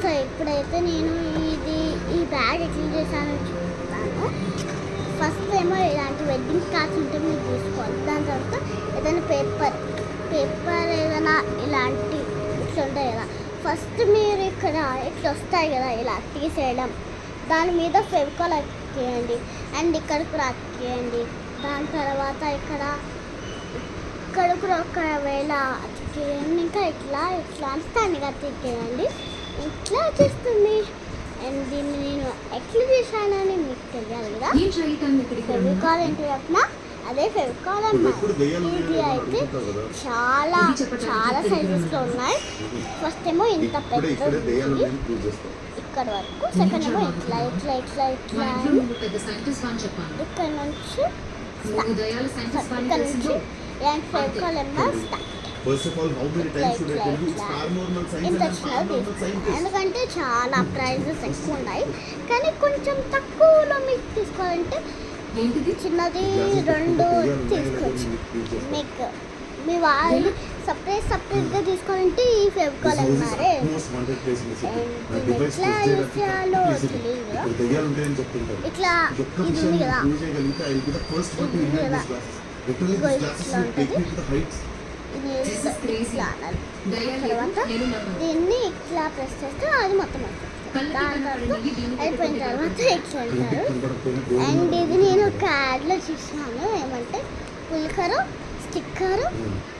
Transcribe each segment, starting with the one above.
So ఇప్పుడైతే నేను ఈ బ్యాగ్ ఎట్లా చేశానో చెప్తాను. ఫస్ట్ ఏమో ఇలాంటి వెడ్డింగ్ కార్డ్స్ ఉంటే మీరు తీసుకోవాలి. దాని తర్వాత ఏదైనా పేపర్ ఏదైనా ఇలాంటి ఇట్లా ఉంటాయి కదా, ఫస్ట్ మీరు ఇక్కడ ఇట్లా వస్తాయి కదా ఇలా తీసేయడం, దాని మీద ఫెవికాల్ అతికేయండి అండ్ ఇక్కడ కూడా అతికేయండి. దాని తర్వాత ఇక్కడ కూడా ఒకవేళ అతికేయండి, ఇంకా ఇట్లా అంతా అతికేయండి. ఇట్లా చేస్తుంది. అండ్ దీన్ని నేను ఎట్లా చేశానని మీకు తెలియాలి కదా. ఫెవికాల్ ఏంటి చెప్పిన అదే ఫెవికాల్ అన్నమాట. ఇది అయితే చాలా సైజెస్లో ఉన్నాయి. ఫస్ట్ ఏమో ఇంత పెద్దది ఇక్కడ వరకు, సెకండ్ ఏమో ఇట్లా ఇక్కడ నుంచి ఇలాంటి ఫెవికాల్ ఏమో ఎందుకంటే చాలా ప్రైజెస్ ఎక్కువ ఉన్నాయి, కానీ కొంచెం తక్కువలో మీకు తీసుకోవాలంటే చిన్నది 2 తీసుకోవచ్చు. మీ వాళ్ళు సపరేట్గా తీసుకోవాలంటే ఈ ఫెవికాల్ అన్నారే ఎట్లా యూజ్ చేయాలో తెలియదు. ఇట్లా ఇది ఉంది కదా, తర్వాత దీన్ని ఇట్లా ప్రెస్ చేస్తే అది మొత్తం దాని తర్వాత అయిపోయిన తర్వాత ఇట్లా అంటారు. అండ్ ఇది నేను ఒక యాడ్లో చూసాను, ఏమంటే పుల్కర్, స్టిక్కర్,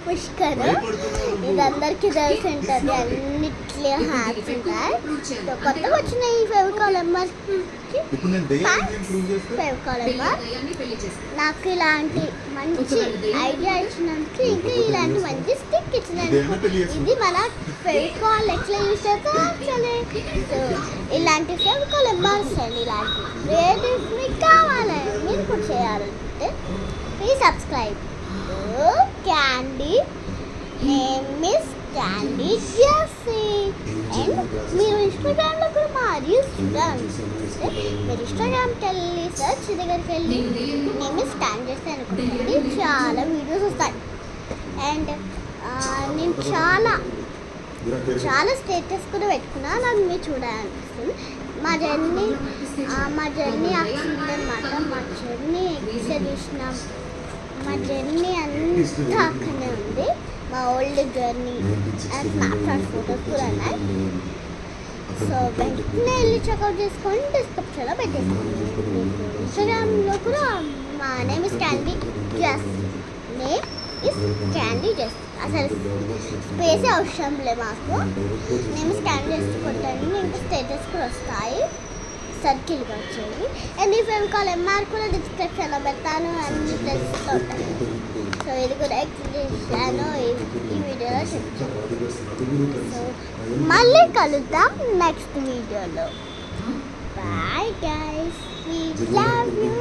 పుష్కర్. ఇది అందరికీ తెలిసి ఉంటుంది, అన్నిట్లో హ్యాప్స్ ఉంటాయి. కొత్తగా వచ్చిన ఈ ఫెవికాల్ ఫెవికాల్ నాకు ఇలాంటి మంచి ఐడియా ఇచ్చినందుకు, ఇంకా ఇలాంటి మంచి స్టిక్ ఇచ్చినందుకు. ఇది మన ఫెవికాల్ ఎట్లా యూజ్ చేస్తే ఇలాంటి ఫెవికాల్ ఎంబార్సండి. ఇలాంటి వేరే మీకు కావాలి, మీరు కూడా చేయాలంటే please subscribe Candy. Name is Candy Jessie. And మీరు ఇన్స్టాగ్రామ్లో కూడా మా రీల్స్ చూడాలనుకుంటే మీరు ఇన్స్టాగ్రామ్కి వెళ్ళి సెర్చ్ దగ్గరికి వెళ్ళి నేమ్ ఇస్ క్యాండీ జెస్సీ అనుకుంటుంది, చాలా వీడియోస్ వస్తాయి. అండ్ నేను చాలా స్టేటస్ కూడా పెట్టుకున్నా, నాకు మీరు చూడాలనిపిస్తుంది. మా జర్నీ యాక్చువల్లీ అనమాట. మా జర్నీ ఎగ్జిబిషన్, మా జర్నీ అంతా అక్కడనే ఉంది. మా old journey and Snapchat photos కూడా ఉన్నాయి. సో వెంటనే వెళ్ళి చెక్అవుట్ చేసుకొని డిస్క్రిప్షన్లో పెట్టేస్తాను. ఇన్స్టాగ్రామ్లో కూడా మా name is Candy Jess. Name is Candy Jess. అసలు స్పేస్ అవసరం లేదు మాకు. నేమ్ ఇస్ క్యాండీ జెస్ కొట్టండి, ఇంకా స్టేటస్ కూడా వస్తాయి, సర్కిల్గా వచ్చేవి. అండ్ ఈ ఫెవికాల్ ఎంఆర్ కూడా డిస్క్రిప్షన్లో పెడతాను, అన్ని ప్లేసెస్లో ఉంటాయి. సో ఇది కూడా ఎక్స్ప్లెయిన్ ఈ వీడియోలో చెప్తాను. సో మళ్ళీ కలుద్దాం నెక్స్ట్ వీడియోలో. Bye guys, we love you.